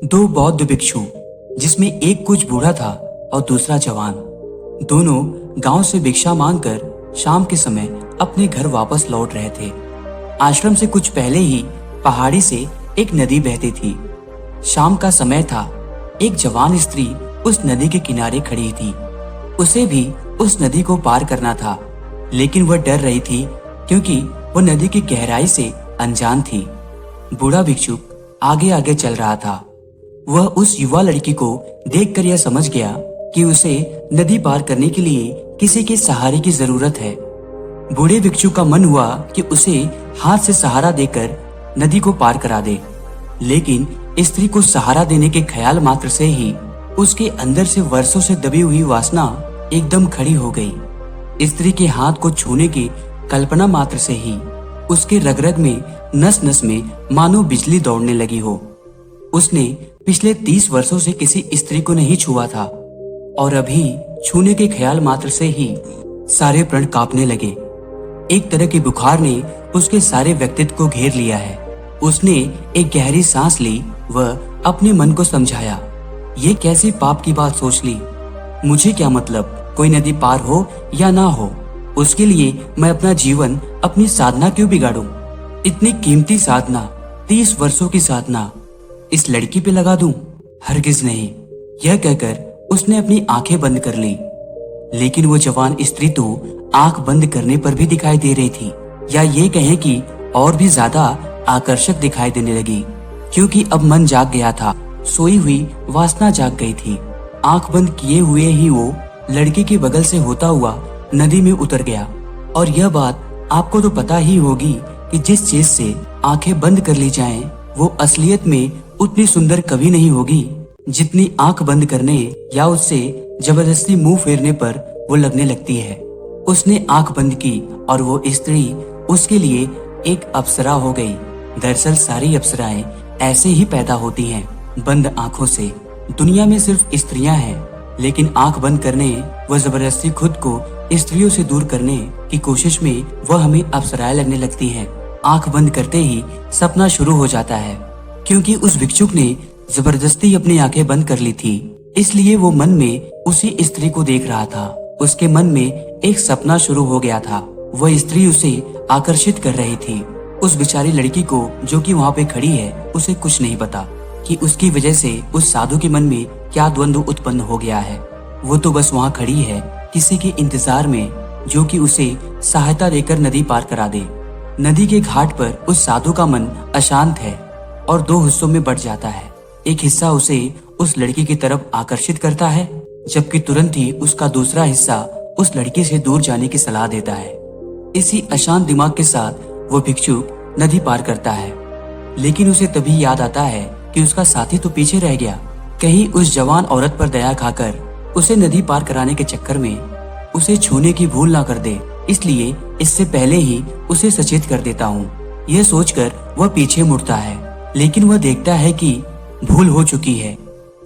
दो बौद्ध भिक्षु, जिसमें एक कुछ बूढ़ा था और दूसरा जवान, दोनों गांव से भिक्षा मांगकर शाम के समय अपने घर वापस लौट रहे थे। आश्रम से कुछ पहले ही पहाड़ी से एक नदी बहती थी। शाम का समय था। एक जवान स्त्री उस नदी के किनारे खड़ी थी। उसे भी उस नदी को पार करना था, लेकिन वह डर रही थी क्योंकि वह नदी की गहराई से अनजान थी। बूढ़ा भिक्षुक आगे आगे चल रहा था। वह उस युवा लड़की को देखकर यह समझ गया कि उसे नदी पार करने के लिए किसी के सहारे की जरूरत है। बूढ़े भिक्षु का मन हुआ कि उसे हाथ से सहारा देकर नदी को पार करा दे, लेकिन स्त्री को सहारा देने के ख्याल मात्र से ही उसके अंदर से वर्षों से दबी हुई वासना एकदम खड़ी हो गई। स्त्री के हाथ को छूने की कल्पना मात्र से ही उसके रग-रग में, नस नस में मानो बिजली दौड़ने लगी हो। उसने पिछले 30 वर्षों से किसी स्त्री को नहीं छुआ था और अभी छूने के ख्याल मात्र से ही सारे प्राण कांपने लगे। एक तरह के बुखार ने उसके सारे व्यक्तित्व को घेर लिया है। उसने एक गहरी सांस ली व अपने मन को समझाया, ये कैसी पाप की बात सोच ली। मुझे क्या मतलब कोई नदी पार हो या ना हो, उसके लिए मैं अपना जीवन, अपनी साधना क्यों बिगाड़ूं। इतनी कीमती साधना, 30 वर्षों की साधना इस लड़की पे लगा दूं? हरगिज नहीं। यह कहकर उसने अपनी आंखें बंद कर ली। लेकिन वो जवान स्त्री तो आंख बंद करने पर भी दिखाई दे रही थी, या ये कहें कि और भी ज्यादा आकर्षक दिखाई देने लगी, क्योंकि अब मन जाग गया था। सोई हुई वासना जाग गई थी। आंख बंद किए हुए ही वो लड़की के बगल से होता हुआ नदी में उतर गया। और यह बात आपको तो पता ही होगी कि जिस चीज से आंखें बंद कर ली जाएं, वो असलियत में उतनी सुंदर कभी नहीं होगी जितनी आंख बंद करने या उससे जबरदस्ती मुंह फेरने पर वो लगने लगती है। उसने आंख बंद की और वो स्त्री उसके लिए एक अप्सरा हो गई। दरअसल सारी अप्सराएं ऐसे ही पैदा होती हैं, बंद आंखों से। दुनिया में सिर्फ स्त्रियां हैं, लेकिन आंख बंद करने व जबरदस्ती खुद को स्त्रियों से दूर करने की कोशिश में वह हमें अप्सराएं लगने लगती हैं। आंख बंद करते ही सपना शुरू हो जाता है, क्योंकि उस भिक्षुक ने जबरदस्ती अपनी आंखें बंद कर ली थी। इसलिए वो मन में उसी स्त्री को देख रहा था। उसके मन में एक सपना शुरू हो गया था। वह स्त्री उसे आकर्षित कर रही थी। उस बेचारी लड़की को, जो कि वहाँ पे खड़ी है, उसे कुछ नहीं पता कि उसकी वजह से उस साधु के मन में क्या द्वंद्व उत्पन्न हो गया है। वो तो बस वहाँ खड़ी है किसी के इंतजार में, जो कि उसे सहायता देकर नदी पार करा दे। नदी के घाट पर उस साधु का मन अशांत है और दो हिस्सों में बट जाता है। एक हिस्सा उसे उस लड़की की तरफ आकर्षित करता है, जबकि तुरंत ही उसका दूसरा हिस्सा उस लड़की से दूर जाने की सलाह देता है। इसी अशांत दिमाग के साथ वो भिक्षुक नदी पार करता है, लेकिन उसे तभी याद आता है कि उसका साथी तो पीछे रह गया। कहीं उस जवान औरत पर दया खाकर उसे नदी पार कराने के चक्कर में उसे छूने की भूल ना कर दे, इसलिए इससे पहले ही उसे सचेत कर देता हूँ। यह सोचकर वह पीछे मुड़ता है, लेकिन वह देखता है कि भूल हो चुकी है।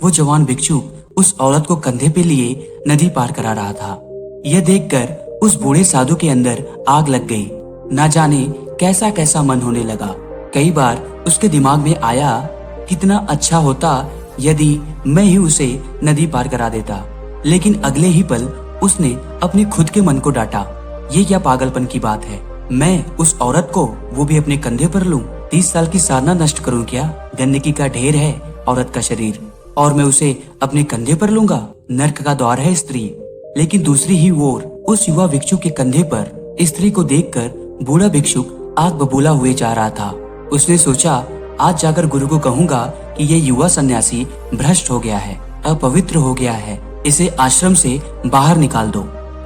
वो जवान भिक्षुक उस औरत को कंधे पे लिए नदी पार करा रहा था। यह देखकर उस बूढ़े साधु के अंदर आग लग गई। ना जाने कैसा कैसा मन होने लगा। कई बार उसके दिमाग में आया, कितना अच्छा होता यदि मैं ही उसे नदी पार करा देता। लेकिन अगले ही पल उसने अपने खुद के मन को डांटा। ये क्या पागलपन की बात है। मैं उस औरत को, वो भी अपने कंधे पर लूं? 30 साल की साधना नष्ट करूं क्या? गंदगी का ढेर है औरत का शरीर, और मैं उसे अपने कंधे पर लूंगा? नर्क का द्वार है स्त्री। लेकिन दूसरी ही ओर उस युवा भिक्षुक के कंधे पर स्त्री को देखकर बूढ़ा भिक्षुक आग बबूला हुए जा रहा था। उसने सोचा, आज जाकर गुरु को कहूंगा कि ये युवा सन्यासी भ्रष्ट हो गया है, अपवित्र हो गया है, इसे आश्रम से बाहर निकाल दो।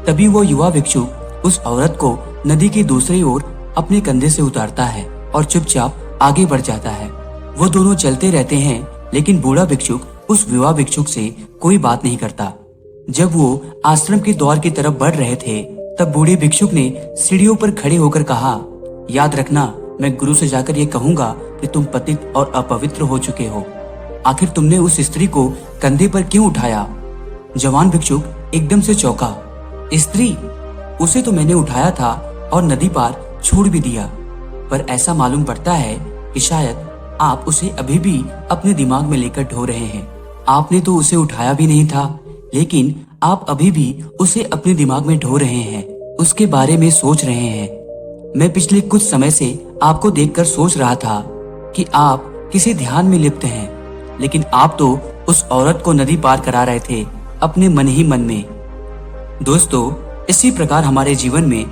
तभी वो युवा भिक्षुक उस औरत को नदी की दूसरी ओर अपने कंधे से उतारता है और चुपचाप आगे बढ़ जाता है। वो दोनों चलते रहते हैं, लेकिन बूढ़ा भिक्षुक उस युवा भिक्षुक से कोई बात नहीं करता। जब वो आश्रम के द्वार की तरफ बढ़ रहे थे, तब बूढ़े भिक्षुक ने सीढ़ियों पर खड़े होकर कहा, याद रखना, मैं गुरु से जाकर ये कहूंगा कि तुम पतित और अपवित्र हो चुके हो। आखिर तुमने उस स्त्री को कंधे पर क्यों उठाया? जवान भिक्षुक एकदम से चौंका। स्त्री? उसे तो मैंने उठाया था और नदी पार छोड़ भी दिया, पर ऐसा मालूम पड़ता है कि शायद आप उसे अभी भी अपने दिमाग में लेकर ढो रहे हैं। आपने तो उसे उठाया भी नहीं था, लेकिन आप अभी भी उसे अपने दिमाग में ढो रहे हैं, उसके बारे में सोच रहे हैं। मैं पिछले कुछ समय से आपको देखकर सोच रहा था कि आप किसी ध्यान में लिप्त हैं, लेकिन आप तो उस औरत को नदी पार करा रहे थे अपने मन ही मन में। दोस्तों, इसी प्रकार हमारे जीवन में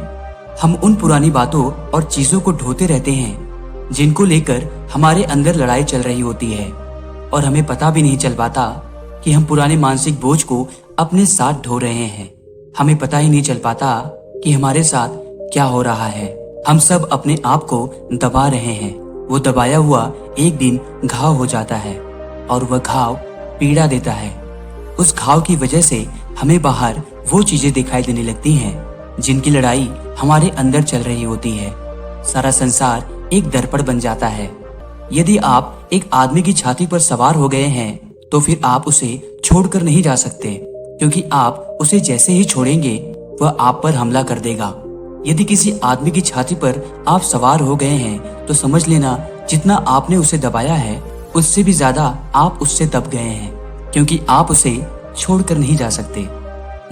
हम उन पुरानी बातों और चीजों को ढोते रहते हैं जिनको लेकर हमारे अंदर लड़ाई चल रही होती है, और हमें पता भी नहीं चल पाता कि हम पुराने मानसिक बोझ को अपने साथ ढो रहे हैं। हमें पता ही नहीं चल पाता कि हमारे साथ क्या हो रहा है। हम सब अपने आप को दबा रहे हैं। वो दबाया हुआ एक दिन घाव हो जाता है और वह घाव पीड़ा देता है। उस घाव की वजह से हमें बाहर वो चीजें दिखाई देने लगती हैं जिनकी लड़ाई हमारे अंदर चल रही होती है। सारा संसार एक दर्पण बन जाता है। यदि आप एक आदमी की छाती पर सवार हो गए हैं तो फिर आप उसे छोड़कर नहीं जा सकते, क्योंकि आप उसे जैसे ही छोड़ेंगे वह आप पर हमला कर देगा। यदि किसी आदमी की छाती पर आप सवार हो गए हैं तो समझ लेना जितना आपने उसे दबाया है उससे भी ज्यादा आप उससे दब गए हैं, क्योंकि आप उसे छोड़कर नहीं जा सकते।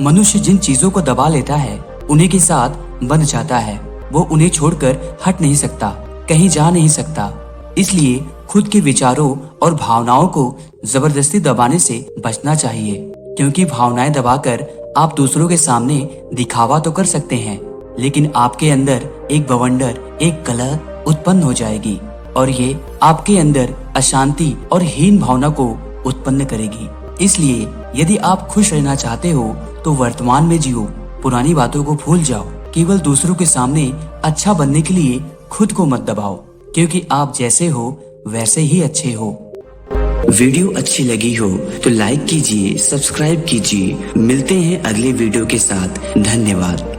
मनुष्य जिन चीजों को दबा लेता है उन्हीं के साथ बंध जाता है। वो उन्हें छोड़कर हट नहीं सकता, कहीं जा नहीं सकता। इसलिए खुद के विचारों और भावनाओं को जबरदस्ती दबाने से बचना चाहिए, क्योंकि भावनाएं दबाकर आप दूसरों के सामने दिखावा तो कर सकते हैं, लेकिन आपके अंदर एक बवंडर, एक कलह उत्पन्न हो जाएगी और ये आपके अंदर अशांति और हीन भावना को उत्पन्न करेगी। इसलिए यदि आप खुश रहना चाहते हो तो वर्तमान में जियो, पुरानी बातों को भूल जाओ। केवल दूसरों के सामने अच्छा बनने के लिए खुद को मत दबाओ, क्योंकि आप जैसे हो वैसे ही अच्छे हो। वीडियो अच्छी लगी हो तो लाइक कीजिए, सब्सक्राइब कीजिए। मिलते हैं अगले वीडियो के साथ। धन्यवाद।